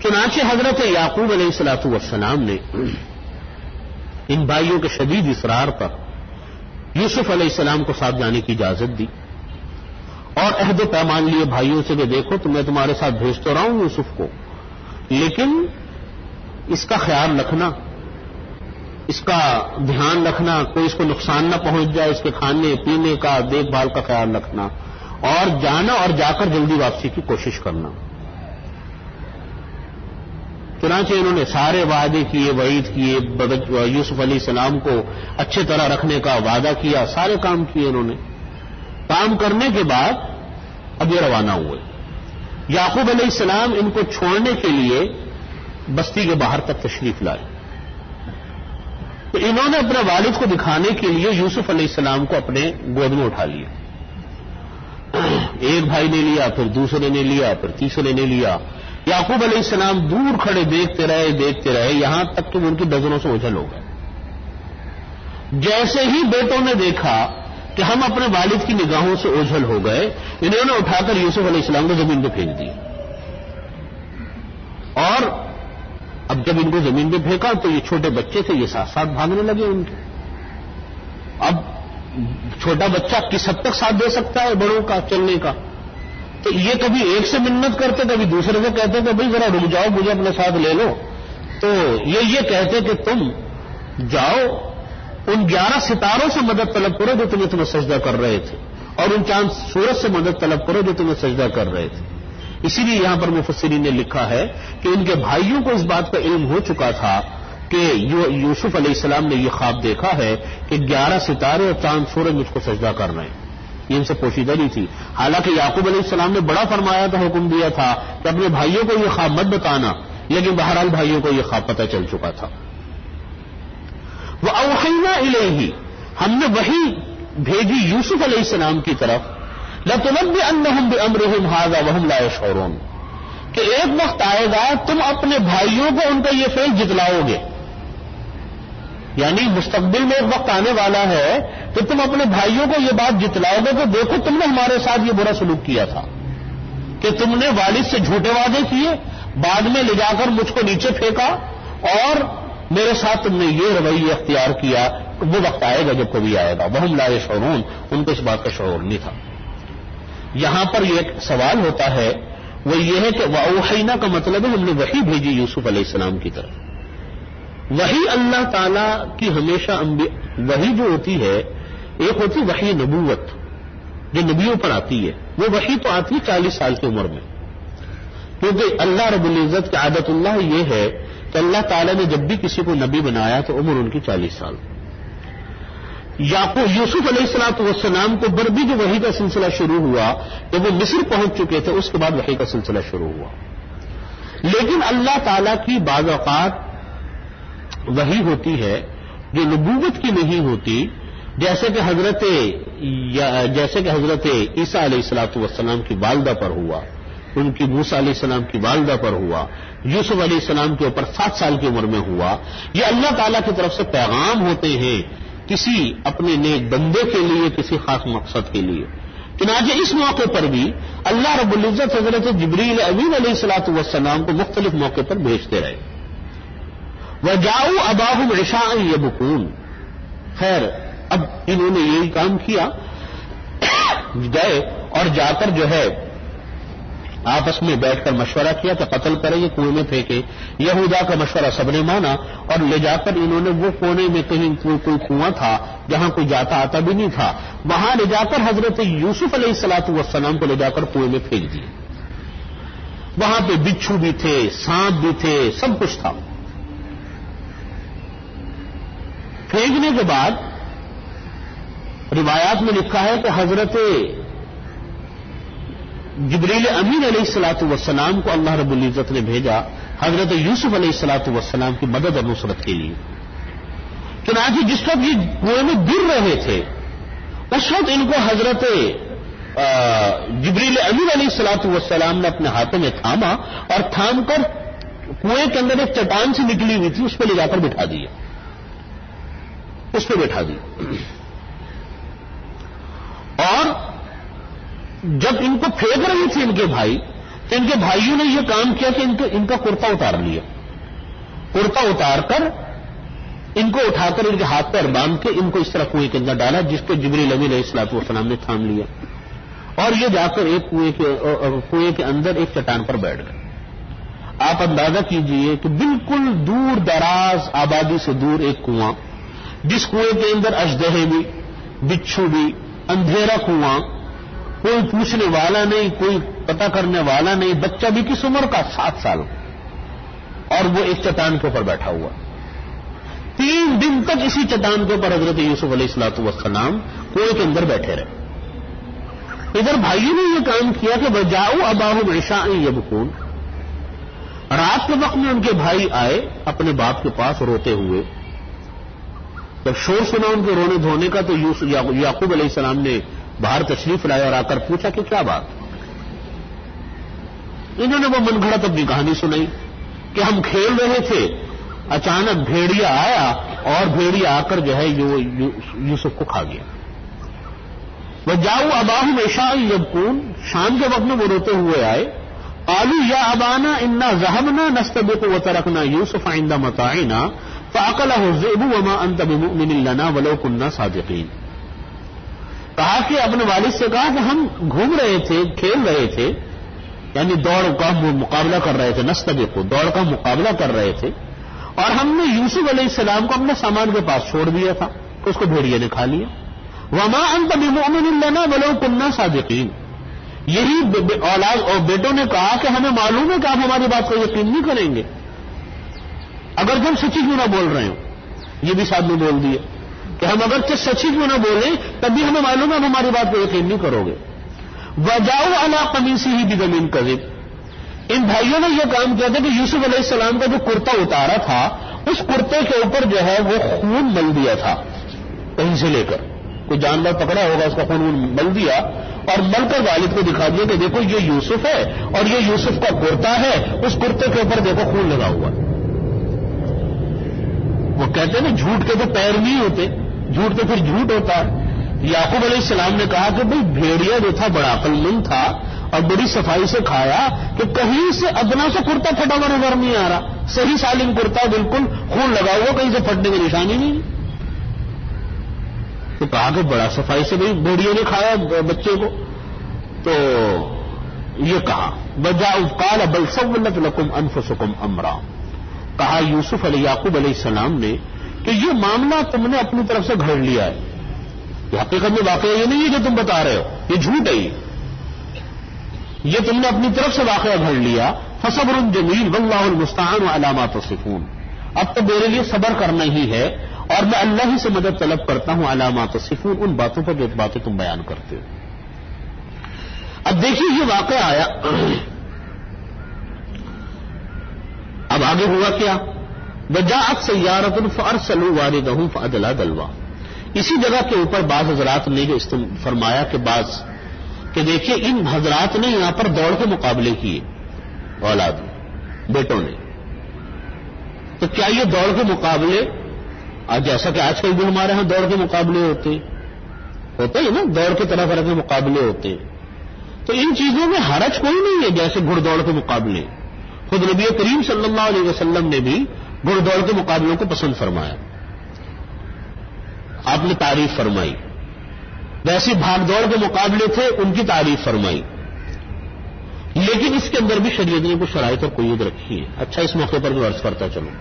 چنانچہ حضرت یعقوب علیہ الصلوۃ والسلام نے ان بھائیوں کے شدید اصرار پر یوسف علیہ السلام کو ساتھ جانے کی اجازت دی، اور عہد و پیمان لیے بھائیوں سے کہ دیکھو تو میں تمہارے ساتھ بھیج تو رہا ہوں یوسف کو، لیکن اس کا خیال رکھنا، اس کا دھیان رکھنا، کوئی اس کو نقصان نہ پہنچ جائے، اس کے کھانے پینے کا دیکھ بھال کا خیال رکھنا، اور جانا اور جا کر جلدی واپسی کی کوشش کرنا۔ چنانچہ انہوں نے سارے وعدے کیے، وعید کیے، یوسف علیہ السلام کو اچھے طرح رکھنے کا وعدہ کیا، سارے کام کیے انہوں نے۔ کام کرنے کے بعد اب یہ روانہ ہوئے۔ یعقوب علیہ السلام ان کو چھوڑنے کے لیے بستی کے باہر تک تشریف لائے، تو انہوں نے اپنے والد کو دکھانے کے لیے یوسف علیہ السلام کو اپنے گود میں اٹھا لیا۔ ایک بھائی نے لیا، پھر دوسرے نے لیا، پھر تیسرے نے لیا۔ یعقوب علیہ السلام دور کھڑے دیکھتے رہے یہاں تک کہ ان کی نظروں سے اوجھل ہو گئے۔ جیسے ہی بیٹوں نے دیکھا کہ ہم اپنے والد کی نگاہوں سے اوجھل ہو گئے، انہوں نے اٹھا کر یوسف علیہ السلام کو زمین پہ پھینک دیا، اور اب جب ان کو زمین پہ پھینکا تو یہ چھوٹے بچے تھے، یہ ساتھ ساتھ بھاگنے لگے ان کے۔ اب چھوٹا بچہ کس حد تک ساتھ دے سکتا ہے بڑوں کا چلنے کا؟ تو یہ کبھی ایک سے منت کرتے، کبھی دوسرے سے کہتے کہ بھئی ذرا رک جاؤ، مجھے اپنے ساتھ لے لو، تو یہ کہتے کہ تم جاؤ ان 11 ستاروں سے مدد طلب کرو جو تمہیں سجدہ کر رہے تھے، اور ان چاند سورج سے مدد طلب کرو جو تمہیں سجدہ کر رہے تھے۔ اسی لیے یہاں پر مفسرین نے لکھا ہے کہ ان کے بھائیوں کو اس بات کا علم ہو چکا تھا کہ یوسف علیہ السلام نے یہ خواب دیکھا ہے کہ 11 ستارے اور چاند سورج مجھ کو سجدہ کر رہے ہیں، یہ ان سے پوشیدہ نہیں تھی۔ حالانکہ یعقوب علیہ السلام نے بڑا فرمایا تھا، حکم دیا تھا کہ اپنے بھائیوں کو یہ خواب مت بتانا، لیکن بہرحال بھائیوں کو یہ خواب پتہ چل چکا تھا۔ وَأَوْحَيْنَا إِلَيْهِ، ہم نے وحی بھیجی یوسف علیہ السلام کی طرف، لَتُنَبِّئَنَّهُم بِأَمْرِهِمْ هَذَا وَهُمْ لَا يَشْعُرُونَ، کہ ایک وقت آئے گا تم اپنے بھائیوں کو ان کا یہ فعل جتلاؤ گے، یعنی مستقبل میں ایک وقت آنے والا ہے کہ تم اپنے بھائیوں کو یہ بات جتلاؤ گے کہ دیکھو تم نے ہمارے ساتھ یہ برا سلوک کیا تھا کہ تم نے والد سے جھوٹے وعدے کیے، بعد میں لے جا کر مجھ کو نیچے پھینکا اور میرے ساتھ تم نے یہ رویہ اختیار کیا۔ وہ وقت آئے گا جب کبھی آئے گا، وہم لا یشعرون، ان کو اس بات کا شعور نہیں تھا۔ یہاں پر یہ ایک سوال ہوتا ہے، وہ یہ ہے کہ وَأَوْحَيْنَا کا مطلب ہے ہم نے وحی بھیجی یوسف علیہ السلام کی طرف۔ وحی اللہ تعالی کی ہمیشہ وحی جو ہوتی ہے، ایک ہوتی وحی نبوت جو نبیوں پر آتی ہے، وہ وحی تو آتی ہے 40 سال کی عمر میں، کیونکہ اللہ رب العزت کی عادت اللہ یہ ہے کہ اللہ تعالیٰ نے جب بھی کسی کو نبی بنایا تو عمر ان کی 40 سال۔ یعقوب یوسف علیہ الصلوۃ والسلام کو پر بھی جو وحی کا سلسلہ شروع ہوا جب وہ مصر پہنچ چکے تھے، اس کے بعد وحی کا سلسلہ شروع ہوا۔ لیکن اللہ تعالیٰ کی بعض اوقات وحی ہوتی ہے جو نبوت کی نہیں ہوتی، جیسے کہ حضرت عیسیٰ علیہ الصلوۃ والسلام کی والدہ پر ہوا، ان کی موسیٰ علیہ السلام کی والدہ پر ہوا، یوسف علیہ السلام کے اوپر 7 سال کی عمر میں ہوا۔ یہ اللہ تعالیٰ کی طرف سے پیغام ہوتے ہیں کسی اپنے نیک بندے کے لیے، کسی خاص مقصد کے لیے۔ چنانچہ اس موقع پر بھی اللہ رب العزت حضرت جبریل امین علیہ الصلوۃ والسلام کو مختلف موقع پر بھیجتے رہے۔ وَجَاءُوا أَبَاهُمْ عِشَاءً يَبْكُونَ، خیر اب انہوں نے یہی کام کیا، گئے اور جا کر جو ہے آپس میں بیٹھ کر مشورہ کیا کہ قتل کریں گے، کنویں میں پھینکے۔ یہودا کا مشورہ سب نے مانا اور لے جا کر انہوں نے وہ کونے میں کہیں کوئی کنواں تھا جہاں کوئی جاتا آتا بھی نہیں تھا، وہاں لے جا کر حضرت یوسف علیہ الصلوۃ والسلام کو لے جا کر کنویں میں پھینک دیے۔ وہاں پہ بچھو بھی تھے، سانپ بھی تھے، سب کچھ تھا۔ پھینکنے کے بعد روایات میں لکھا ہے کہ حضرت جبریل امین علیہ الصلوۃ والسلام کو اللہ رب العزت نے بھیجا حضرت یوسف علیہ الصلوۃ والسلام کی مدد اور نصرت کے لیے۔ چنانچہ جس وقت یہ کنویں میں گر رہے تھے اس وقت ان کو حضرت جبریل امین علیہ الصلوۃ والسلام نے اپنے ہاتھوں میں تھاما اور تھام کر کنویں کے اندر ایک چٹان سے نکلی ہوئی تھی، اس پہ لے جا کر بٹھا دیا، اس پہ بٹھا دی۔ اور جب ان کو پھینک رہی تھی ان کے بھائی، تو ان کے بھائیوں نے یہ کام کیا کہ ان کا کرتا اتار لیا، کرتا اتار کر ان کو اٹھا کر ان کے ہاتھ پیر باندھ کے ان کو اس طرح کنویں کے اندر ڈالا، جس کو جبریل امین علیہ الصلوۃ والسلام نے تھام لیا، اور یہ جا کر ایک کنویں کے اندر ایک چٹان پر بیٹھ گئے۔ آپ اندازہ کیجئے کہ بالکل دور دراز آبادی سے دور ایک کنواں، جس کنویں کے اندر اژدہے بھی، بچھو بھی، اندھیرا کنواں، کوئی پوچھنے والا نہیں، کوئی پتہ کرنے والا نہیں، بچہ بھی کس عمر کا 7 سال کا، اور وہ ایک چٹان کے اوپر بیٹھا ہوا۔ 3 دن تک اسی چٹان کے اوپر حضرت یوسف علیہ الصلوۃ والسلام کنویں کے اندر بیٹھے رہے۔ ادھر بھائیوں نے یہ کام کیا کہ وَجَاءُوا أَبَاهُمْ عِشَاءً يَبْكُونَ، رات کے وقت میں ان کے بھائی آئے اپنے باپ کے پاس روتے ہوئے۔ جب شور سنا ان کے رونے دھونے کا تو یعقوب علیہ السلام نے باہر تشریف لائے اور آ کر پوچھا کہ کیا بات۔ انہوں نے وہ من گھڑت اپنی کہانی سنائی کہ ہم کھیل رہے تھے، اچانک بھیڑیا آیا اور بھیڑیا آ کر جو ہے یوسف کو کھا گیا۔ وَجَاءُوا أَبَاهُمْ عِشَاءً يَبْكُونَ، شام کے وقت میں وہ روتے ہوئے آئے۔ قَالُوا يَا أَبَانَا إِنَّا ذَهَبْنَا نَسْتَبِقُ وَتَرَكْنَا يُوسُفَ عِندَ مَتَاعِنَا فَأَكَلَهُ الذِّئْبُ وَمَا أَنتَ بِمُؤْمِنٍ لَنَا وَلَوْ كُنَّا صَادِقِينَ۔ کہا کہ اپنے والد سے کہا کہ ہم گھوم رہے تھے، کھیل رہے تھے، یعنی دوڑ کا مقابلہ کر رہے تھے، نستبق دوڑ کا مقابلہ کر رہے تھے، اور ہم نے یوسف علیہ السلام کو اپنے سامان کے پاس چھوڑ دیا تھا، اس کو بھیڑیے نے کھا لیا۔ وما انت بمؤمن لنا ولو كنا صادقین، یہی اولاد اور بیٹوں نے کہا کہ ہمیں معلوم ہے کہ آپ ہماری بات کو یقین نہیں کریں گے اگر ہم سچی کیوں نہ بول رہے ہوں۔ یہ بھی ساتھ میں بول دیا کہ ہم اگر سچی کیوں نہ بولیں تب بھی ہمیں معلوم ہے آپ ہماری بات کو یقین نہیں کرو گے۔ وَجَاءُوا عَلَىٰ قَمِيصِهِ بِدَمٍ كَذِبٍ، ان بھائیوں نے یہ کام کیا تھا کہ یوسف علیہ السلام کا جو کرتا اتارا تھا اس کرتے کے اوپر جو ہے وہ خون مل دیا تھا، کہیں سے لے کر کوئی جانور پکڑا ہوگا اس کا خون مل دیا، اور مل کر والد کو دکھا دیا کہ دیکھو یہ یوسف ہے اور یہ یوسف کا کرتا ہے، اس کرتے کے اوپر دیکھو خون لگا ہوا۔ وہ کہتے ہیں نا جھوٹ کے تو پیر نہیں ہوتے، جھوٹ تو پھر جھوٹ ہوتا ہے۔ یعقوب علیہ السلام نے کہا کہ بھئی بھیڑیا جو تھا بڑا عقل مند تھا اور بڑی صفائی سے کھایا کہ کہیں سے ادنا سے کرتا پھٹا ہوا نظر نہیں آ رہا، صحیح سالم کرتا، بالکل خون لگا ہوا، کہیں سے پھٹنے کی نشانی نہیں۔ تو کہا کہ بڑا صفائی سے بھئی بھیڑیا نے کھایا بچے کو، تو یہ کہا قال بل سولت لکم انفسکم امرا، کہا یوسف علیہ یعقوب علیہ السلام نے کہ یہ معاملہ تم نے اپنی طرف سے گھڑ لیا ہے، یہ حقیقت میں واقعہ یہ نہیں ہے جو تم بتا رہے ہو، یہ جھوٹ ہے، یہ تم نے اپنی طرف سے واقعہ گھڑ لیا۔ فصبر جمیل واللہ المستعان علی ما تصفون، اب تو میرے لیے صبر کرنا ہی ہے اور میں اللہ ہی سے مدد طلب کرتا ہوں علی ما تصفون، ان باتوں پر جو باتیں تم بیان کرتے ہو۔ اب دیکھیے یہ واقعہ آیا، اب آگے ہوا کیا؟ وجاءت سیارۃ فارسلوا واردہم فادلی دلوا، اسی جگہ کے اوپر بعض حضرات نے جو فرمایا کہ دیکھیے ان حضرات نے یہاں پر دوڑ کے مقابلے کیے، اولاد بیٹوں نے، تو کیا یہ دوڑ کے مقابلے جیسا کہ آج کل بھی ہمارے ہاں دوڑ کے مقابلے ہوتے ہیں نا، دوڑ کے طرح طرح کے مقابلے ہوتے ہیں، تو ان چیزوں میں حرج کوئی نہیں ہے جیسے گھڑ دوڑ کے مقابلے۔ خود نبی کریم صلی اللہ علیہ وسلم نے بھی گھڑ دوڑ کے مقابلوں کو پسند فرمایا، آپ نے تعریف فرمائی، ویسے بھاگ دوڑ کے مقابلے تھے ان کی تعریف فرمائی، لیکن اس کے اندر بھی شریعت نے کچھ شرائط اور قیود رکھی ہے۔ اچھا اس موقع پر میں عرض کرتا چلوں،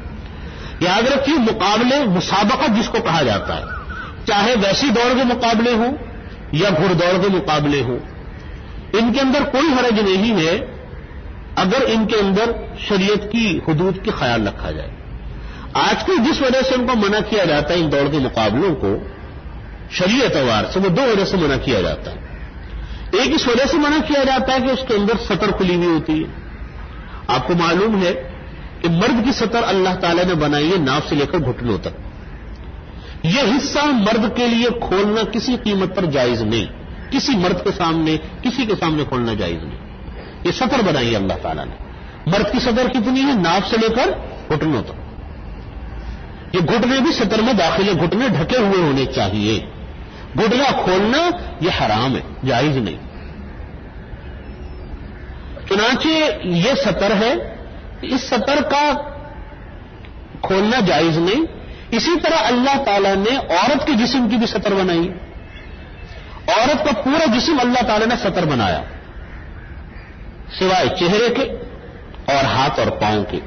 یاد رکھیے مقابلے مسابقہ جس کو کہا جاتا ہے، چاہے ویسی دوڑ کے مقابلے ہوں یا گھڑ دوڑ کے مقابلے ہوں، ان کے اندر کوئی حرج نہیں ہے اگر ان کے اندر شریعت کی حدود کی خیال رکھا جائے۔ آج کل جس وجہ سے ان کو منع کیا جاتا ہے ان دوڑ کے مقابلوں کو شرعی اعتبار سے، وہ دو وجہ سے منع کیا جاتا ہے۔ ایک اس وجہ سے منع کیا جاتا ہے کہ اس کے اندر سطر کھلی ہوئی ہوتی ہے۔ آپ کو معلوم ہے کہ مرد کی سطر اللہ تعالی نے بنائی ہے ناف سے لے کر گھٹنوں تک، یہ حصہ مرد کے لیے کھولنا کسی قیمت پر جائز نہیں، کسی مرد کے سامنے کسی کے سامنے کھولنا جائز نہیں، یہ سطر بنائی ہے اللہ تعالیٰ نے۔ مرد کی سطر کتنی ہے؟ ناف سے لے کر گھٹنوں تک، یہ گھٹنے بھی سطر میں داخل ہے، گھٹنے ڈھکے ہوئے ہونے چاہیے، گھٹنا کھولنا یہ حرام ہے، جائز نہیں۔ چنانچہ یہ سطر ہے، اس سطر کا کھولنا جائز نہیں۔ اسی طرح اللہ تعالیٰ نے عورت کے جسم کی بھی سطر بنائی، عورت کا پورا جسم اللہ تعالیٰ نے سطر بنایا سوائے چہرے کے اور ہاتھ اور پاؤں کے،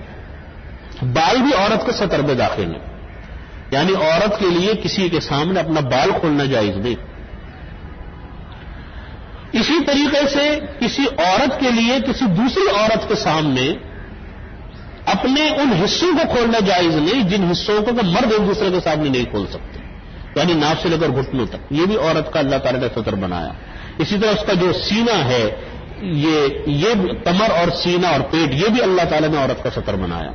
بال بھی عورت کے سطر میں داخل ہیں، یعنی عورت کے لیے کسی کے سامنے اپنا بال کھولنا جائز نہیں۔ اسی طریقے سے کسی عورت کے لیے کسی دوسری عورت کے سامنے اپنے ان حصوں کو کھولنا جائز نہیں جن حصوں کو کہ مرد ایک دوسرے کے سامنے نہیں کھول سکتے، یعنی ناف سے لے کر گھٹنوں تک، یہ بھی عورت کا اللہ تعالیٰ نے سطر بنایا۔ اسی طرح اس کا جو سینہ ہے، یہ کمر اور سینہ اور پیٹ، یہ بھی اللہ تعالیٰ نے عورت کا سطر بنایا،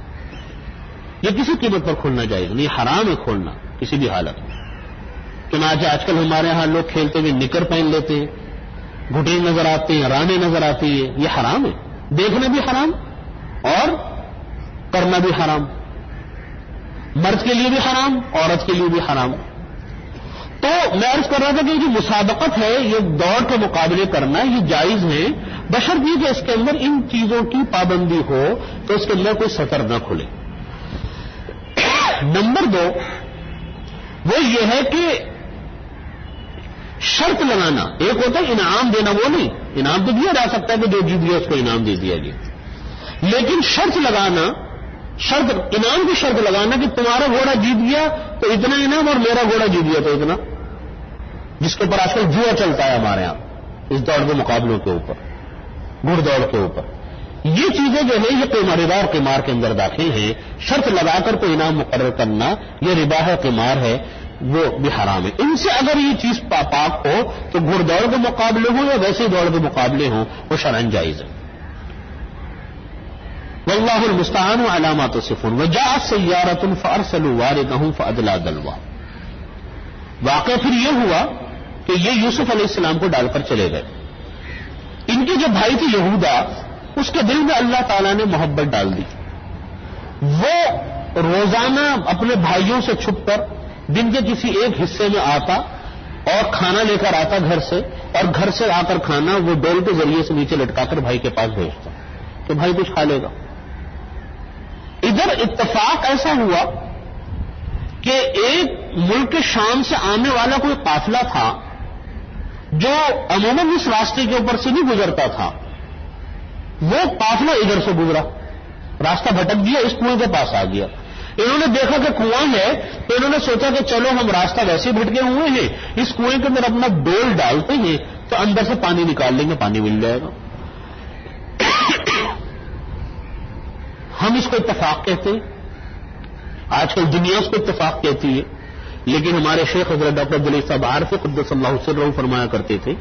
یہ کسی قیمت پر کھولنا جائز نہیں، حرام ہے کھولنا کسی بھی حالت میں۔ چنانچہ آج کل ہمارے ہاں لوگ کھیلتے ہوئے نکر پہن لیتے ہیں، گھٹنے نظر آتے ہیں، رانے نظر آتی ہیں، یہ حرام ہے، دیکھنا بھی حرام اور کرنا بھی حرام، مرد کے لیے بھی حرام، عورت کے لیے بھی حرام۔ تو میں عرض کر رہا تھا کہ جو مسابقت ہے، یہ دوڑ کے مقابلے کرنا یہ جائز ہے، بشرطیہ کہ اس کے اندر ان چیزوں کی پابندی ہو تو اس کے اندر کوئی سطر نہ کھلے۔ نمبر 2 وہ یہ ہے کہ شرط لگانا، ایک ہوتا ہے انعام دینا، وہ نہیں، انعام تو دیا جا سکتا ہے کہ جو جیت گیا اس کو انعام دے دیا گیا، لیکن شرط لگانا، انعام کی شرط لگانا کہ تمہارا گھوڑا جیت گیا تو اتنا انعام اور میرا گھوڑا جیت گیا تو اتنا، جس کے اوپر آج کل جوا چلتا ہے ہمارے یہاں اس دوڑ کے مقابلوں کے اوپر، گھڑ دوڑ کے اوپر، یہ چیزیں جو ہے یہ ربا اور قمار کے اندر داخل ہیں۔ شرط لگا کر کوئی انعام مقرر کرنا یہ ربا ہے، قمار ہے، وہ بھی حرام ہے۔ ان سے اگر یہ چیز پاک ہو تو گھڑ دوڑ کے مقابلے ہوں یا ویسے دوڑ کے مقابلے ہوں وہ شرعاً جائز ہے۔ واللہ المستعان علی ما تصفون وجاءت سیارۃ فارسلوا واردہم فادلی دلوا۔ واقعہ پھر یہ ہوا کہ یہ یوسف علیہ السلام کو ڈال کر چلے گئے۔ ان کے جو بھائی تھے یہودا، اس کے دل میں اللہ تعالیٰ نے محبت ڈال دی، وہ روزانہ اپنے بھائیوں سے چھپ کر دن کے کسی ایک حصے میں آتا اور کھانا لے کر آتا گھر سے، اور گھر سے آ کر کھانا وہ ڈول کے ذریعے سے نیچے لٹکا کر بھائی کے پاس بھیجتا کہ بھائی کچھ کھا لے گا۔ ادھر اتفاق ایسا ہوا کہ ایک ملک شام سے آنے والا کوئی قافلہ تھا جو عموماً اس راستے کے اوپر سے نہیں گزرتا تھا، وہ قافلہ ادھر سے گزرا، راستہ بھٹک گیا، اس کنویں کے پاس آ گیا۔ انہوں نے دیکھا کہ کنواں ہے تو انہوں نے سوچا کہ چلو ہم راستہ ویسے بھٹکے ہوئے ہیں، اس کنویں کے اندر اپنا ڈول ڈالتے ہیں تو اندر سے پانی نکال لیں گے، پانی مل جائے گا۔ ہم اس کو اتفاق کہتے ہیں، آج کل دنیا اس کو اتفاق کہتی ہے، لیکن ہمارے شیخ حضرت ڈاکٹر عبدالعزیز صاحب عارفی قدس اللہ سرہ فرمایا کرتے تھے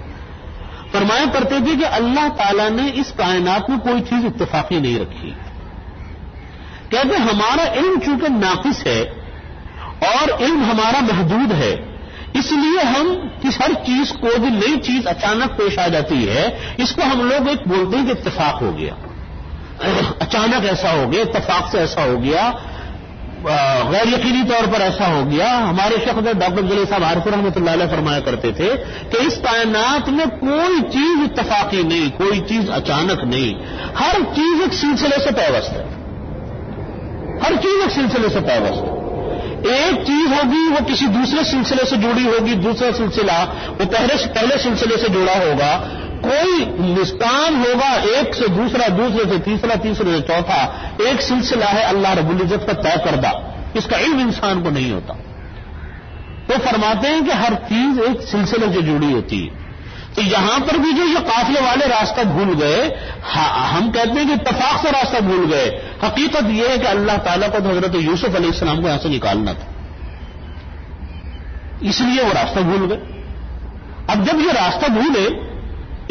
کہ اللہ تعالیٰ نے اس کائنات میں کوئی چیز اتفاقی نہیں رکھی۔ کہتے ہمارا علم چونکہ ناقص ہے اور علم ہمارا محدود ہے، اس لیے ہم ہر چیز کو جو نئی چیز اچانک پیش آ جاتی ہے اس کو ہم لوگ ایک بولتے ہیں کہ اتفاق ہو گیا، اچانک ایسا ہو گیا، اتفاق سے ایسا ہو گیا، غیر یقینی طور پر ایسا ہو گیا۔ ہمارے شیخ ڈاکٹر عبدالعزیز صاحب عارفی رحمۃ اللہ علیہ فرمایا کرتے تھے کہ اس کائنات میں کوئی چیز اتفاقی نہیں، کوئی چیز اچانک نہیں، ہر چیز ایک سلسلے سے پیوست ہے، ہر چیز ایک سلسلے سے پیوست ہے۔ ایک چیز ہوگی وہ کسی دوسرے سلسلے سے جڑی ہوگی، دوسرا سلسلہ وہ پہلے سلسلے سے جڑا ہوگا، کوئی نسکان ہوگا ایک سے دوسرا، دوسرے سے تیسرا، تیسرے سے چوتھا، ایک سلسلہ ہے اللہ رب العزت کا طے کردہ، اس کا علم انسان کو نہیں ہوتا۔ وہ فرماتے ہیں کہ ہر چیز ایک سلسلے سے جڑی ہوتی ہے۔ تو یہاں پر بھی جو یہ قافلے والے راستہ بھول گئے، ہم کہتے ہیں کہ اتفاق سے راستہ بھول گئے، حقیقت یہ ہے کہ اللہ تعالیٰ کو تو حضرت یوسف علیہ السلام کو یہاں سے نکالنا تھا، اس لیے وہ راستہ بھول گئے۔ اب جب یہ راستہ بھولے،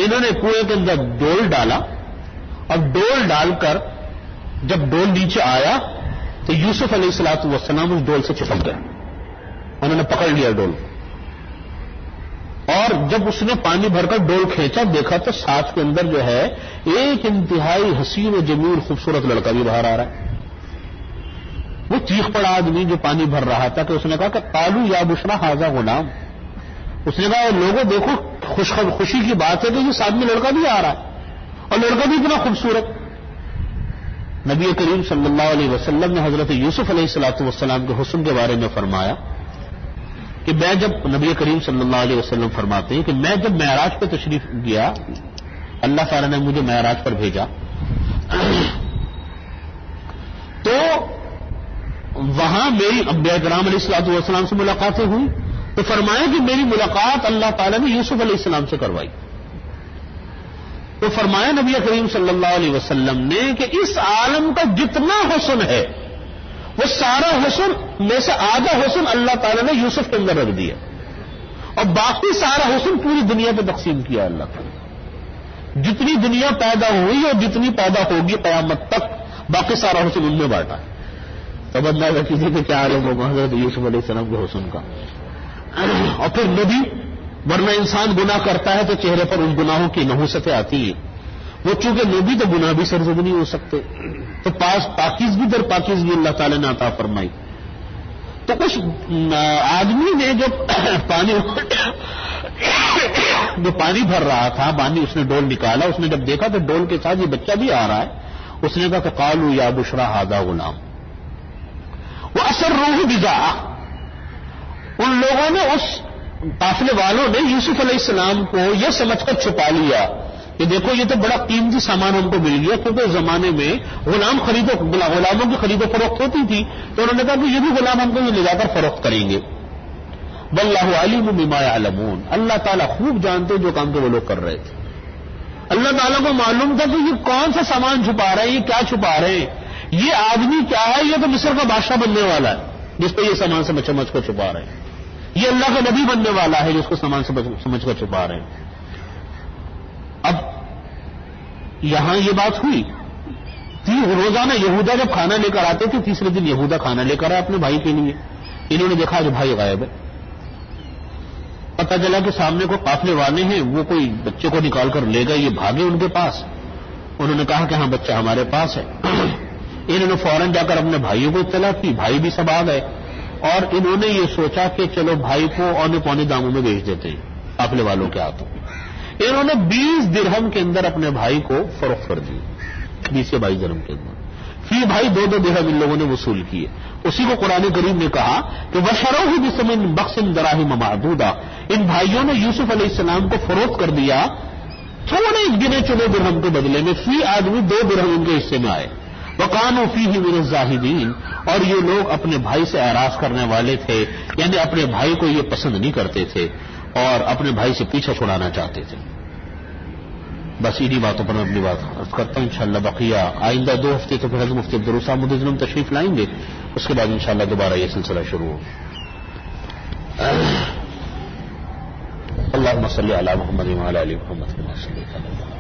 انہوں نے کنویں کے اندر ڈول ڈالا، اور ڈول ڈال کر جب ڈول نیچے آیا تو یوسف علیہ الصلوۃ والسلام اس ڈول سے چپک گئے، انہوں نے پکڑ لیا ڈول، اور جب اس نے پانی بھر کر ڈول کھینچا، دیکھا تو ساتھ کے اندر جو ہے ایک انتہائی حسین و جمیل خوبصورت لڑکا بھی باہر آ رہا ہے۔ وہ چیخ پڑا آدمی جو پانی بھر رہا تھا کہ اس نے کہا کہ قالوا یا بشرا ھذا غلام، اس نے کہا لوگوں دیکھو خوشی کی بات ہے کہ یہ ساتھ میں لڑکا بھی آ رہا ہے، اور لڑکا بھی اتنا خوبصورت۔ نبی کریم صلی اللہ علیہ وسلم نے حضرت یوسف علیہ الصلوۃ والسلام کے حسن کے بارے میں فرمایا کہ میں جب نبی کریم صلی اللہ علیہ وسلم فرماتے ہیں کہ میں جب معراج پہ تشریف گیا، اللہ تعالیٰ نے مجھے معراج پر بھیجا، تو وہاں میری انبیاء کرام علیہ الصلوۃ والسلام سے ملاقاتیں ہوئی، تو فرمایا کہ میری ملاقات اللہ تعالیٰ نے یوسف علیہ السلام سے کروائی۔ تو فرمایا نبی کریم صلی اللہ علیہ وسلم نے کہ اس عالم کا جتنا حسن ہے وہ سارا حسن میں سے آدھا حسن اللہ تعالیٰ نے یوسف کے اندر رکھ دیا، اور باقی سارا حسن پوری دنیا پہ تقسیم کیا اللہ تعالیٰ۔ جتنی دنیا پیدا ہوئی اور جتنی پیدا ہوگی قیامت تک، باقی سارا حسن ان میں بانٹا ہے۔ تب اندازہ کیجیے کہ کیا عالم ہوگا حضرت یوسف علیہ السلام کے حسن کا۔ اور پھر نبی، ورنہ انسان گناہ کرتا ہے تو چہرے پر ان گناہوں کی نحوستیں آتی ہیں، وہ چونکہ نبی تو گناہ بھی سرزد نہیں ہو سکتے، تو پاکیزگی در پاکیزگی اللہ تعالیٰ نے عطا فرمائی۔ تو اس آدمی نے جو پانی بھر رہا تھا، پانی اس نے ڈول نکالا، اس نے جب دیکھا تو ڈول کے ساتھ یہ بچہ بھی آ رہا ہے، اس نے کہا کہ قالوا یا بشرا ھذا غلام واسروہ بضاعہ۔ ان لوگوں نے، اس قافلے والوں نے یوسف علیہ السلام کو یہ سمجھ کر چھپا لیا کہ دیکھو یہ تو بڑا قیمتی سامان ہم کو مل گیا، کیونکہ اس زمانے میں غلاموں کی خرید و فروخت ہوتی تھی، تو انہوں نے کہا کہ یہ بھی غلام ہم کو یہ لے جا کر فروخت کریں گے۔ واللہ علیم بما یعلمون، اللہ تعالیٰ خوب جانتے جو کام کے وہ لوگ کر رہے تھے۔ اللہ تعالیٰ کو معلوم تھا کہ یہ کون سا سامان چھپا رہے ہیں، یہ کیا چھپا رہے ہیں، یہ آدمی کیا ہے، یہ تو مصر کا بادشاہ بننے والا ہے جس پہ یہ سامان سمجھ کر چھپا رہے ہیں، یہ اللہ کا نبی بننے والا ہے جس کو سامان سمجھ کر چھپا رہے ہیں۔ اب یہاں یہ بات ہوئی، روزانہ یہودا جب کھانا لے کر آتے تھے، تیسرے دن یہودا کھانا لے کر آئے اپنے بھائی کے لیے، انہوں نے دیکھا جو بھائی غائب ہے، پتہ چلا کہ سامنے کو قافلے والے ہیں، وہ کوئی بچے کو نکال کر لے گئے، یہ بھاگے ان کے پاس، انہوں نے کہا کہ ہاں بچہ ہمارے پاس ہے، انہوں نے فوراً جا کر اپنے بھائیوں کو اطلاع کی، بھائی بھی سب آ گئے، اور انہوں نے یہ سوچا کہ چلو بھائی کو اونے پونے داموں میں بیچ دیتے ہیں قافلے والوں کے ہاتھوں۔ انہوں نے 20 درہم کے اندر اپنے بھائی کو فروخت کر دی، 20 یا 22 درہم کے اندر، فی بھائی 2 درہم ان لوگوں نے وصول کیے۔ اسی کو قرآن کریم نے کہا کہ وَشَرَوْهُ بِثَمَنٍ بَخْسٍ دَرَاهِمَ مَعْدُودَةٍ، ان بھائیوں نے یوسف علیہ السلام کو فروخت کر دیا تھوڑے گنے چنے درہم کے بدلے میں، فی آدمی 2 درہم ان کے حصے میں آئے۔ وَقَانُوا فِيهِ مِنَ الزَّاهِدِينَ، اور یہ لوگ اپنے بھائی سے اعراض کرنے والے تھے، یعنی اپنے بھائی کو یہ پسند نہیں کرتے تھے اور اپنے بھائی سے پیچھا چھڑانا چاہتے تھے۔ بس انہی باتوں پر میں اپنی بات عرض کرتا ہوں، انشاءاللہ بقیہ آئندہ 2 ہفتے تو پھر حضرت مفتی عبدالرؤوف مدظم تشریف لائیں گے، اس کے بعد انشاءاللہ دوبارہ یہ سلسلہ شروع ہو۔ اللهم صل على محمد وعلى ال محمد كما صليت على ابراهيم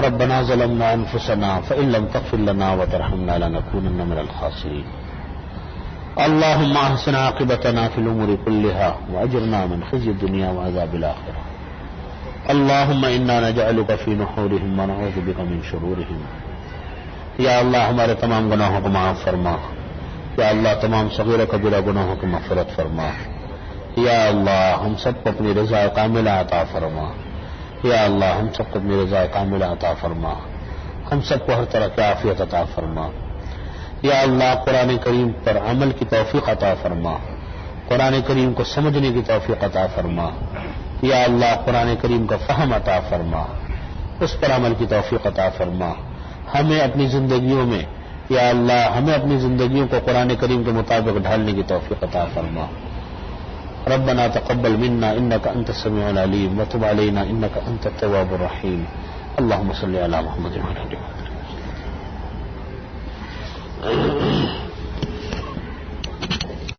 ربنا ظلمنا انفسنا فان لم تغفر لنا وترحمنا لنكونن من الخاسرين اللهم احسن عاقبتنا في الامور كلها واجرنا من خزي الدنيا وعذاب الاخره اللهم انا نجعلك في نحورهم ونعوذ بك من شرورهم۔ یا اللہ ہمارے تمام گناہوں کو معاف فرما، یا اللہ تمام صغیر کبیرہ گناہوں کی مغفرت فرما، یا اللہ ہم سب کو اپنی رضا کاملہ عطا فرما، یا اللہ ہم سب کو اپنی رضا کاملہ عطا فرما، ہم سب کو ہر طرح کی عافیت عطا فرما، یا اللہ قرآن کریم پر عمل کی توفیق عطا فرما، قرآن کریم کو سمجھنے کی توفیق عطا فرما، یا اللہ قرآن کریم کا فہم عطا فرما، اس پر عمل کی توفیق عطا فرما، ہمیں اپنی زندگیوں میں یا اللہ ہمیں اپنی زندگیوں کو قرآن کریم کے مطابق ڈھالنے کی توفیق عطا فرما۔ ربنا تقبل منا انك انت السميع العليم وتب علينا انك انت التواب الرحيم اللهم صل على محمد وعلى ال محمد